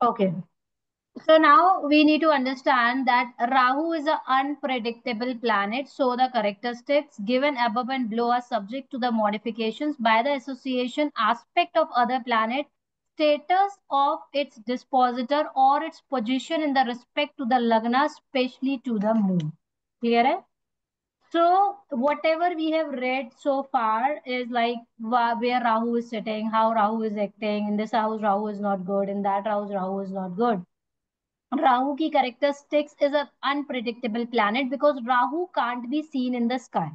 Okay. So now we need to understand that Rahu is an unpredictable planet. So the characteristics given above and below are subject to the modifications by the association aspect of other planet, status of its dispositor or its position in the respect to the Lagna, especially to the moon. Clear hai? So whatever we have read so far is like where Rahu is sitting, how Rahu is acting. In this house, Rahu is not good. In that house, Rahu is not good. Rahu की characteristics is an unpredictable planet because Rahu can't be seen in the sky.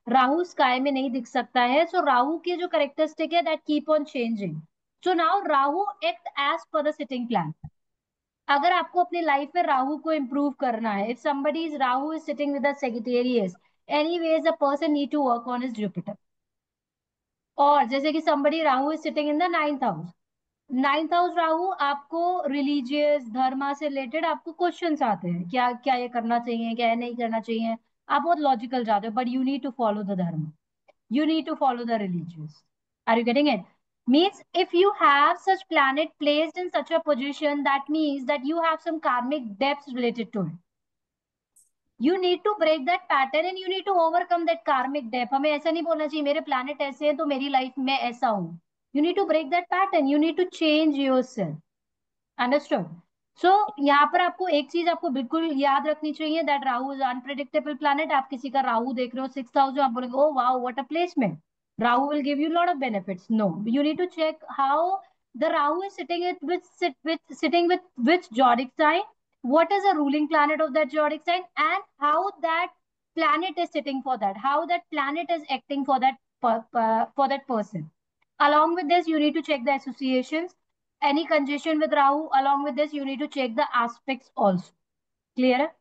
Rahu sky में नहीं दिख सकता है. So Rahu के जो characteristic है that keep on changing. So now Rahu act as per the sitting plan. अगर आपको अपनी लाइफ में राहु को इंप्रूव करना है, if somebody is Rahu is sitting with the Sagittarius, anyways a person need to work on his Jupiter. और जैसे कि somebody Rahu is sitting in the 9th house. 9th house Rahu आपको रिलीजियस धर्मा से रिलेटेड आपको क्वेश्चंस आते हैं, क्या क्या ये करना चाहिए, क्या ये नहीं करना चाहिए. आप बहुत लॉजिकल जाते हो, but you need to follow the dharma, you need to follow the religious. Are you getting it? Means if you have such planet placed in such a position, that means that you have some karmic debts related to it. You need to break that pattern and you need to overcome that karmic debt. हमें ऐसा नहीं बोलना चाहिए मेरे planet ऐसे हैं तो मेरी लाइफ में ऐसा हूँ. You need to break that pattern. You need to change yourself. Understood? So यहाँ पर आपको एक चीज आपको बिल्कुल याद रखनी चाहिए, that Rahu is unpredictable planet. आप किसी का राहु देख रहे हो 6th हाउस में, आप बोलेंगे oh wow what a placement, Rahu will give you lot of benefits. No, you need to check how the Rahu is sitting sitting with which zodiac sign, what is the ruling planet of that zodiac sign, and how that planet is sitting for that, how that planet is acting for that for that person. Along with this, you need to check the associations, any conjunction with Rahu. Along with this, you need to check the aspects also. Clear है?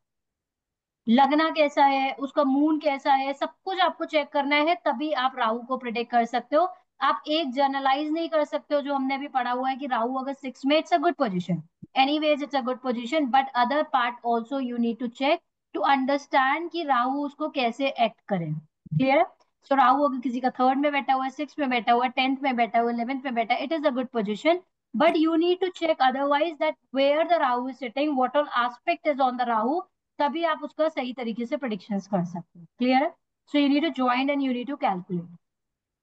लगना कैसा है, उसका moon कैसा है, सब कुछ आपको चेक करना है, तभी आप राहु को प्रिडिक्ट कर सकते हो. आप एक जनरलाइज नहीं कर सकते हो, जो हमने अभी पढ़ा हुआ है कि राहु अगर 6 में, it's a good position. Anyways it's a good position, but other part also you need to check to understand कि राहु उसको कैसे एक्ट करे. क्लियर है? सो राहु अगर किसी का 3rd में बैठा हुआ है, 6th में बैठा हुआ है, 10th में बैठा हुआ है, 11th में बैठा है, it is a good position. But you need to check otherwise that where the Rahu is sitting, what all aspect is on the Rahu, तभी आप उसका सही तरीके से प्रेडिक्शंस कर सकते हो. क्लियर है? So you need to join and you need to calculate.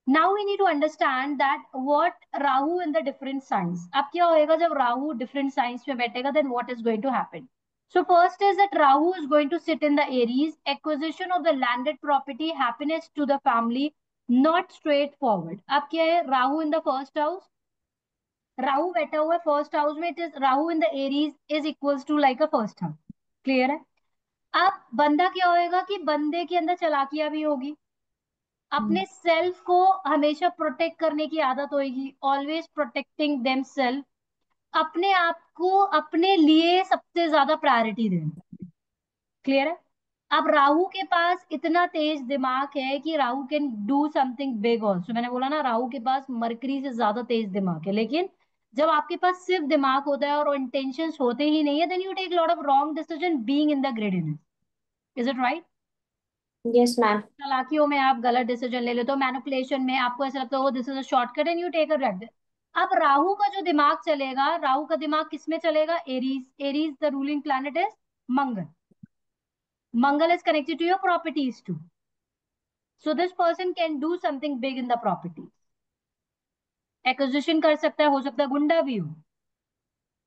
Now we need to understand that what Rahu in the different signs. अब क्या होएगा जब राहु डिफरेंट साइंस में बैठेगा, then what is going to happen. So first is that Rahu is going to sit in the Aries, acquisition of the landed property, happiness to the family, not straightforward. अब क्या है, Rahu in the first house, Rahu बैठा हुआ है first house में, it is Rahu in the Aries is equals to like a first house. Clear है? अब बंदा क्या होएगा कि बंदे के अंदर चालाकियां भी होगी, अपने सेल्फ को हमेशा प्रोटेक्ट करने की आदत होगी, ऑलवेज प्रोटेक्टिंग देम सेल्फ, अपने आप को अपने लिए सबसे ज्यादा प्रायोरिटी देना. क्लियर है? अब राहु के पास इतना तेज दिमाग है कि Rahu can do something big also. मैंने बोला ना, राहु के पास मरकरी से ज्यादा तेज दिमाग है. लेकिन जब आपके पास सिर्फ दिमाग होता है और इंटेंशंस होते ही नहीं है, then you take lot of wrong decision being in the greediness. Is it right? Yes ma'am. चालाकियों में आप गलत डिसीजन ले लेते हो, मैनिपुलेशन में आपको ऐसा लगता है वो this is a shortcut and you take a raid. अब राहु का जो दिमाग चलेगा, राहु का दिमाग किस में चलेगा? Aries. Aries the ruling planet is Mangal. Mangal is connected to your properties too. So this person can do something big in the property. Acquisition कर सकता है, हो सकता है गुंडा भी हो.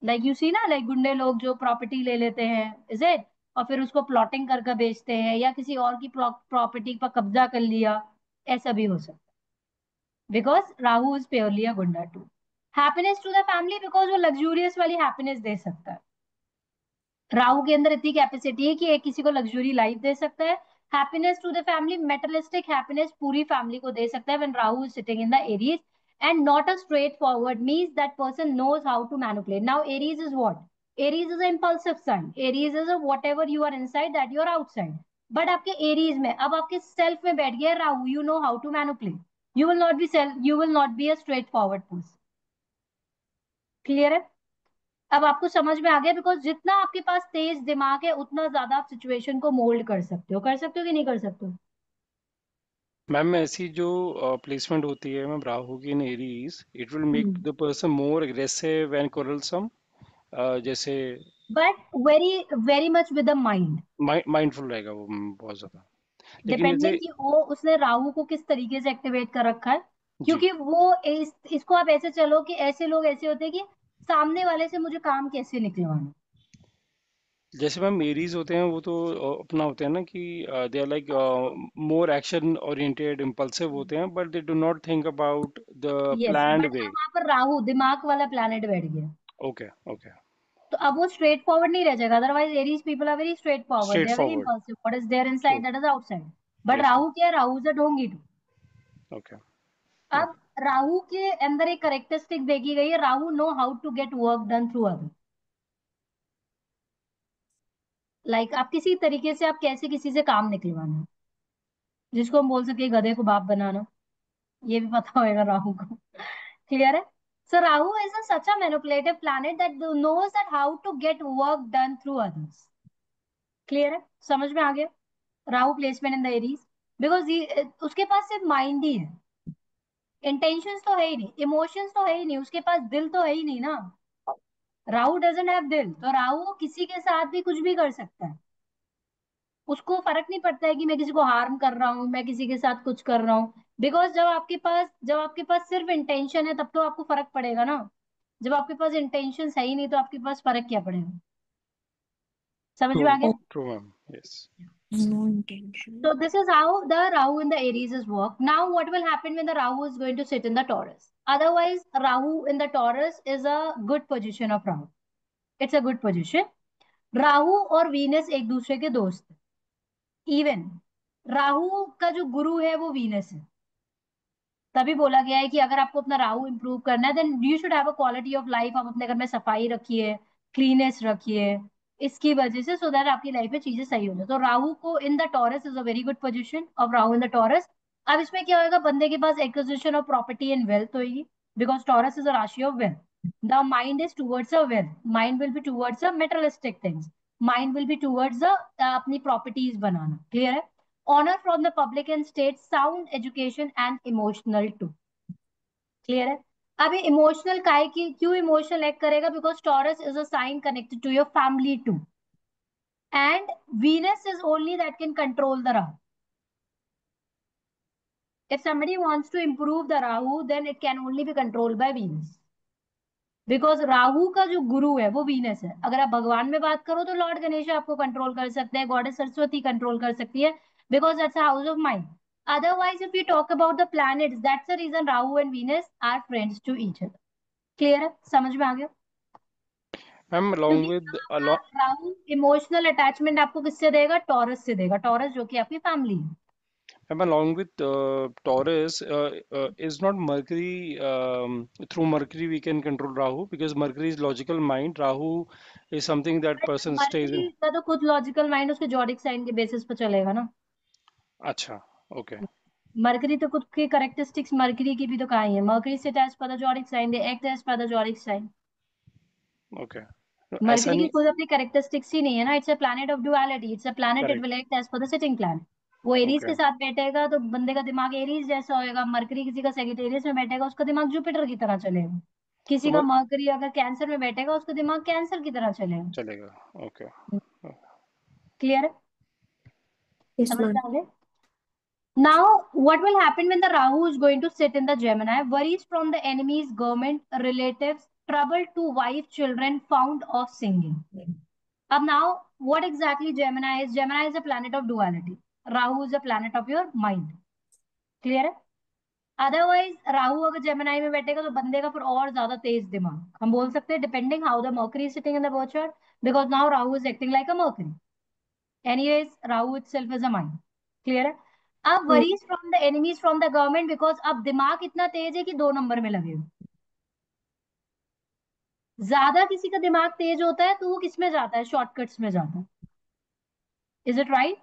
लाइक यू सी ना, लाइक गुंडे लोग जो प्रॉपर्टी ले लेते हैं, इज इट, और फिर उसको प्लॉटिंग करके बेचते हैं, या किसी और की प्रॉपर्टी पर कब्जा कर लिया. ऐसा भी हो सकता है, because Rahu is purely a goonda too. Happiness to the family, because वो लग्जूरियस वाली हैप्पीनेस दे सकता है. राहु के अंदर इतनी कैपेसिटी है कि एक किसी को लग्जरी लाइफ दे सकता है. Happiness to the family, materialistic happiness पूरी फैमिली को दे सकता है when Rahu is sitting in the Aries. And not a straightforward means that person knows how to manipulate. Now Aries is what? Aries is impulsive sign. Aries is whatever you are inside that you are outside. But आपके Aries में, अब आपके self में बैठ गया Rahu, you know how to manipulate. You will not be self, you will not be a straight forward person. Clear है? अब आपको समझ में आ गया, बिकॉज जितना आपके पास तेज दिमाग है उतना ज्यादा आप सिचुएशन को मोल्ड कर सकते हो. कर सकते हो कि नहीं कर सकते हो? मैम ऐसी जो प्लेसमेंट होती है मैम राहु की इन Aries, it will make hmm. The person more aggressive and quarrelsome. जैसे but very very much with the mind, mindful रहेगा वो, बहुत ज्यादा। लेकिन जैसे, डिपेंडिंग कि वो उसने राहु को किस तरीके से एक्टिवेट कर रखा है। जी, क्योंकि वो इसको आप ऐसे चलो कि ऐसे लोग ऐसे होते हैं कि सामने वाले से मुझे काम कैसे निकलवाना। जैसे मैम मेरीज होते हैं वो तो अपना होते हैं ना कि they are like more action oriented impulsive होते हैं, but they do not think about the yes, planned but वे। अब वहां पर राहु दिमाग वाला प्लैनेट बैठ गया, ओके, ओके। तो अब वो स्ट्रेट फॉरवर्ड नहीं रह जाएगा। Otherwise Aries people are very straightforward, they straight are very forward. Impulsive, what is there true. Inside that is outside. But yes ma'am. Rahu क्या है, राहु इज अ ढोंगी टू। ओके, अब ओके। राहु के अंदर एक करेक्टरिस्टिक देखी गई है, Rahu know how to get work done through other. Like आप किसी तरीके से आप कैसे किसी से काम निकलवाना, जिसको हम बोल सके गधे को बाप बनाना, ये भी पता होएगा राहु को। क्लियर है? So Rahu is a such a manipulative planet that knows that how to get work done through others. Clear है? समझ में आ गया? Rahu placement in the Aries, because उसके पास सिर्फ माइंड ही है, इंटेंशंस तो है ही नहीं, इमोशंस तो है ही नहीं, उसके पास दिल तो है ही नहीं ना। राहु डजंट हैव दिल, तो राहु किसी के साथ भी कुछ भी कर सकता है। उसको फर्क नहीं पड़ता है कि मैं किसी को हार्म कर रहा हूँ, मैं किसी के साथ कुछ कर रहा हूँ। बिकॉज जब आपके पास सिर्फ इंटेंशन है तब तो आपको फर्क पड़ेगा ना। जब आपके पास इंटेंशन है ही नहीं तो आपके पास फर्क क्या पड़ेगा? समझ ट्रू, में आ गया? True ma'am, yes. No intention. So this is how the Rahu in the Aries is work. Now what will happen when the Rahu is going to sit in the Taurus? Otherwise, Rahu in the Taurus is a good position of Rahu. It's a good position. Rahu और Venus एक दूसरे के दोस्त हैं। Even Rahu का जो गुरु है वो वीनस है। तभी बोला गया है कि अगर आपको अपना राहु इंप्रूव करना है then you should have a quality of life. आप अपने घर में सफाई रखिए, क्लीनेस रखिए, इसकी वजह से सो दैट आपकी लाइफ में चीजें सही हो जाए। तो राहु को in the Taurus is a very good position of Rahu in the Taurus. अब इसमें क्या होगा, बंदे के पास acquisition of property and wealth होगी, because Taurus is a rashi of wealth. The mind is towards a wealth, mind will be towards a materialistic things, mind will be towards अपनी properties बनाना। क्लियर है? Honour from the public and state, sound education and emotional to. Clear है? अब ये emotional काय की क्यों emotional act करेगा, because Taurus is a sign connected to your family too, and Venus is only that can control the Rahu. If somebody wants to improve the Rahu, then it can only be controlled by Venus. Because Rahu का जो गुरु है वो Venus है। अगर आप भगवान में बात करो तो लॉर्ड गणेश आपको कंट्रोल कर सकते हैं, गॉडेस सरस्वती कंट्रोल कर सकती है, because that's house of mind. Otherwise if you talk about the planets, that's the reason Rahu and Venus are friends to each other. Clear है? समझ में आ गया? मैम क्योंकि along with Rahu emotional attachment आपको किससे देगा? टॉरस से देगा, टॉरस जो कि आपकी फैमिली है। Ma'am along with Taurus, is not Mercury, through Mercury we can control Rahu, because Mercury is logical mind. Rahu is something that but person stays in. Mercury का तो खुद लॉजिकल माइंड उसके zodiac sign के basis पर चलेगा ना। अच्छा, okay, mercury तो खुद की करेक्टरिस्टिक्स मरकरी की भी तो कहा ही है, Mercury sit as per the zodiac sign, they act as per the zodiac sign. Okay. ऐसा मरकरी की नहीं। खुद अपनी करेक्टरिस्टिक्स ही नहीं है ना। It's a planet of duality, it's a planet, it correct. Will act as per the sitting planet. वो एरीज ओके। के साथ बैठेगा तो बंदे का दिमाग एरीज जैसा होएगा, मरकरी किसी का सेगिटेरियस में बैठेगा उसका दिमाग जुपिटर की तरह चलेगा, तो किसी का मरकरी अगर कैंसर में बैठेगा उसका दिमाग कैंसर की तरह चलेगा। चलेगा। ओके। क्लियर है? Yes, समझ में ma'am. आ गया? Now, what will happen when the Rahu is going to sit in the Gemini? Worries from the enemies, government, relatives, trouble to wife, children, found of singing. Now, what exactly Gemini is? Gemini is a planet of duality. Rahu is a planet of your mind. Clear है? Otherwise Rahu अगर Gemini में बैठेगा तो बंदे का फिर और ज्यादा तेज दिमाग, हम बोल सकते हैं depending how the mercury sitting in the birth chart, because now Rahu is acting like a mercury. Anyways, Rahu itself is a mind. Clear है? अब Mm. Worries from the enemies from the government, because अब दिमाग इतना तेज है कि 2 number में लगे हो। ज्यादा किसी का दिमाग तेज होता है तो वो किस में जाता है? शॉर्टकट्स में जाता है। Is it right?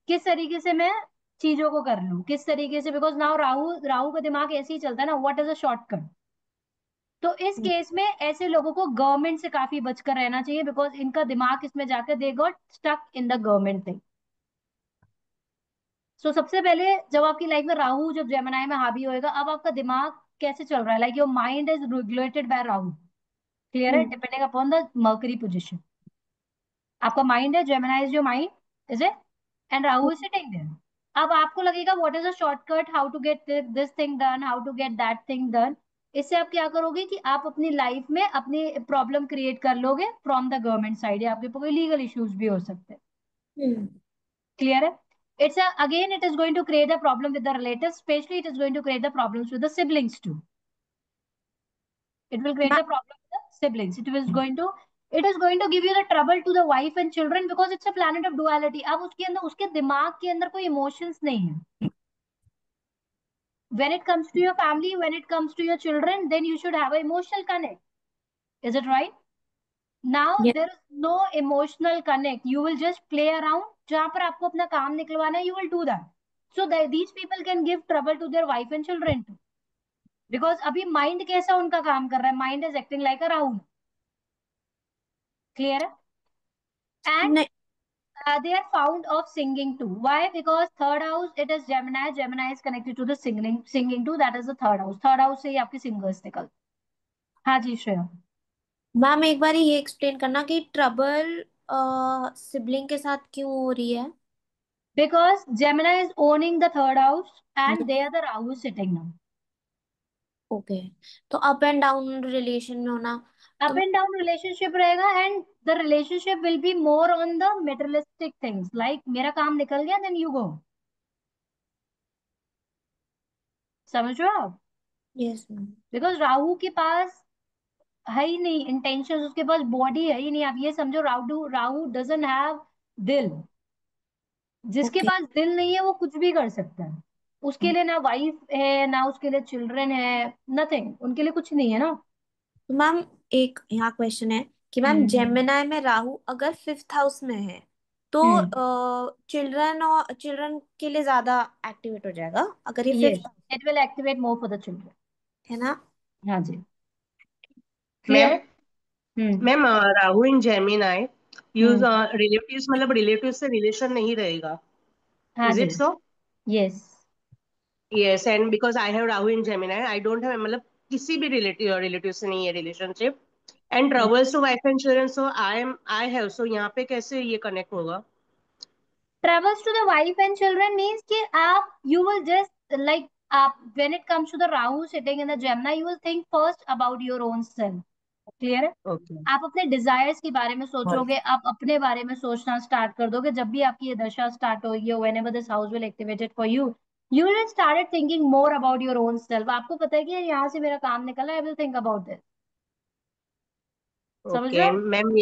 किस तरीके से मैं चीजों को कर लूं, किस तरीके से, बिकॉज नाउ राहु राहु का दिमाग ऐसे ही चलता है ना, व्हाट इज अ शॉर्टकट। तो इस केस में ऐसे लोगों को गवर्नमेंट से काफी बचकर रहना चाहिए, बिकॉज इनका दिमाग इसमें जाकर they got stuck in the government thing. So सबसे पहले जब आपकी लाइफ में राहु जब जेमिनाई में हावी होएगा, अब आपका दिमाग कैसे चल रहा है, like your mind is regulated by Rahu. Clear है? Depending upon the Mercury position. आपका माइंड है, Gemini is your mind, is it? And Rahu is sitting there. अब आपको लगेगा what is a shortcut, how to get this thing done, how to get that thing done. इससे आप क्या करोगे कि आप अपनी लाइफ में अपनी प्रॉब्लम क्रिएट कर लोगे फ्रॉम द गवर्नमेंट साइड, या आपके कोई लीगल इश्यूज भी हो सकते हैं। हम्म। क्लियर है? It's a, again it is going to create a problem with the relatives, especially it is going to create the problems with the siblings too. It will create the problem with the siblings. It is going to give you the trouble to the wife and children because it's a planet of duality. अब उसके अंदर, उसके दिमाग के अंदर कोई emotions नहीं है। When it comes to your family, when it comes to your children, then you should have an emotional connect. Is it right? Now Yeah. there is no emotional connect. You will just play around. जहां पर आपको अपना काम निकलवाना है, you will do that. So that these people can give trouble to their wife and children too. Because अभी mind कैसा उनका काम कर रहा है, mind is acting like a Rahul. Clear है? एंड नहीं। they are found of singing too. Why? Because third house it is Gemini. Gemini is connected to the singing too. That is the third house. Third house से ही आपके singers निकलते। हाँ जी Shreya. Ma'am एक बार ये explain करना कि trouble sibling के साथ क्यों हो रही है। Because Gemini is owning the third house and they are the Rahu sitting now. Okay. तो अप एंड डाउन रिलेशन में होना। तो Up and down relationship रहेगा, and the relationship will be more on the materialistic things, like मेरा काम निकल गया then you go। समझ रहे हो आप? Yes ma'am. बिकॉज राहु के पास है ही नहीं इंटेंशन, उसके पास बॉडी है ही नहीं। आप ये समझो, राहु राहु डजंट हैव दिल। जिसके ओके। पास दिल नहीं है वो कुछ भी कर सकता है। उसके लिए ना वाइफ है, ना उसके लिए चिल्ड्रन है, नथिंग, उनके लिए कुछ नहीं है ना। तो मैम एक यहाँ क्वेश्चन है कि मैम हम्म। जेमिनाई में राहु अगर फिफ्थ हाउस में है तो हम्म। चिल्ड्रन के लिए ज्यादा एक्टिवेट हो जाएगा अगर ये yes, fifth it will activate more for the children. है ना। हाँ जी। क्लियर है? Ma'am hmm. Ma'am Rahu in Gemini use hmm. Relatives, मतलब रिलेटिव से रिलेशन नहीं रहेगा। हाँ इज जी। It so? Yes. Yes, and because I have Rahu in Gemini, I don't have, मतलब किसी भी रिलेटिव से नहीं है relationship, and troubles to wife and children, so I have, so यहाँ पे कैसे ये कनेक्ट होगा? Travels to the wife and children means कि आप यू विल जस्ट लाइक, आप when it comes to the Rahu sitting in the Gemini, you will think first about your own self. Clear है? Okay. आप अपने desires के बारे में हाँ। सोचोगे, आप अपने बारे में सोचना स्टार्ट कर दोगे जब भी आपकी ये दशा स्टार्ट होगी, when ever this house will activated for you, you will start thinking more about your own self. आपको पता है कि यहाँ से मेरा काम निकला, I will think about this. समझ रहे ओके हो? मैम,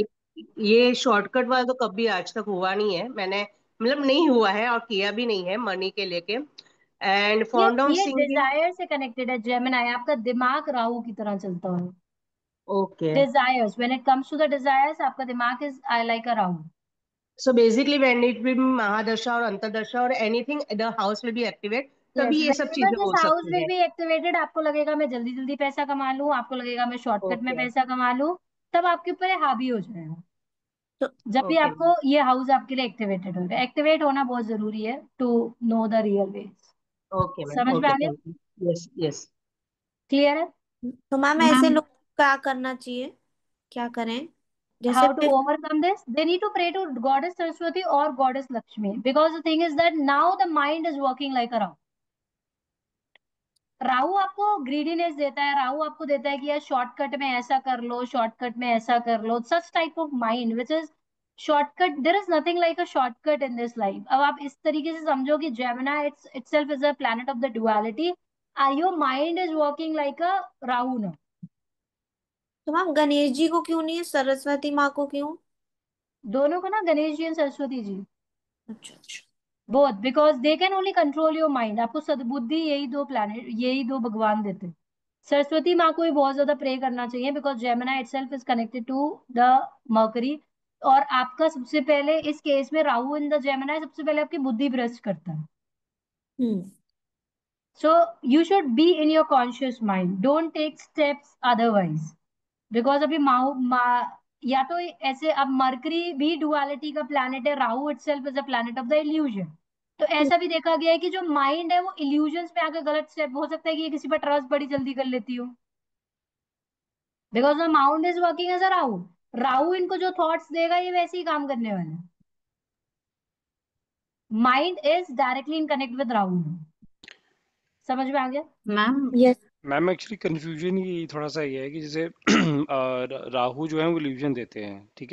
ये शॉर्टकट वाला तो कभी आज तक हुआ नहीं है, मैंने मतलब नहीं हुआ है और किया भी नहीं है मनी के लेके। एंड ये फॉन्ट ऑफ ये सिंगिंग। डिजायर से कनेक्टेड है जेमिनी। आपका दिमाग राहु की तरह चलता है। Okay. desires, when it comes to the desires, आपका दिमाग is I like a round। So basically when it will mahadasha और अंतरदशा और anything the house will be activate, yes, तभी ये सब whenever चीजें this हो house सकती will है। be activated, आपको लगेगा मैं जल्दी जल्दी पैसा कमा लूं, आपको लगेगा मैं शॉर्टकट में ओके। पैसा कमा लूं, तब आपके ऊपर ये हावी हो जाएगा। तो जब भी ओके आपको मैम। ये हाउस आपके लिए एक्टिवेटेड होगा, एक्टिवेट होना बहुत जरूरी है to know the real ways. Okay ma'am. समझ में ओके, आ गया? Thank you. Yes yes. Clear है? तो मैम ऐसे मैम, लोग क्या करना चाहिए, क्या करें जैसे how to overcome this? They need to pray to goddess Saraswati or goddess Lakshmi, because the thing is that now the mind is working like a round। Rahu आपको ग्रीडीनेस देता है, राहु आपको देता है कि यार शॉर्टकट में ऐसा कर लो, शॉर्टकट में ऐसा कर लो, such type of mind which is shortcut. There is nothing like a shortcut in this life. अब आप इस तरीके से समझो कि Gemini itself is a planet of the duality, your mind is working like a Rahu ना। तो मैम गणेश जी को क्यों नहीं है, सरस्वती माँ को क्यों। दोनों को ना, गणेश जी एंड सरस्वती जी, अच्छा अच्छा। Both, because they can only control your mind. आपको सद्बुद्धि यही दो प्लैनेट, यही दो भगवान देते हैं। सरस्वती माँ को भी बहुत ज्यादा प्रे करना चाहिए, because Gemini itself is connected to the Mercury. और आपका सबसे पहले इस केस में राहु इन द जेमिना सबसे पहले आपकी बुद्धि भ्रष्ट करता है। Hmm. So you should be in your conscious mind, don't take steps otherwise. Because अभी या तो ऐसे, अब मरकरी भी डुअलिटी का प्लैनेट है, Rahu itself is a planet of the illusion. तो ऐसा भी देखा गया है कि जो माइंड है वो इल्यूजन्स पे आकर गलत स्टेप, हो सकता है कि ये किसी पर ट्रस्ट बड़ी जल्दी कर लेती हो। Because the mount is working as a Rahu. Rahu इनको जो थॉट्स देगा ये वैसे ही काम करने वाले हैं। Mind is directly in connect with Rahu. समझ में आ गया? Ma'am yes ma'am actually confusion ही थोड़ा सा ये है कि जैसे राहु जो है वो इल्यूजन देते हैं, ठीक है।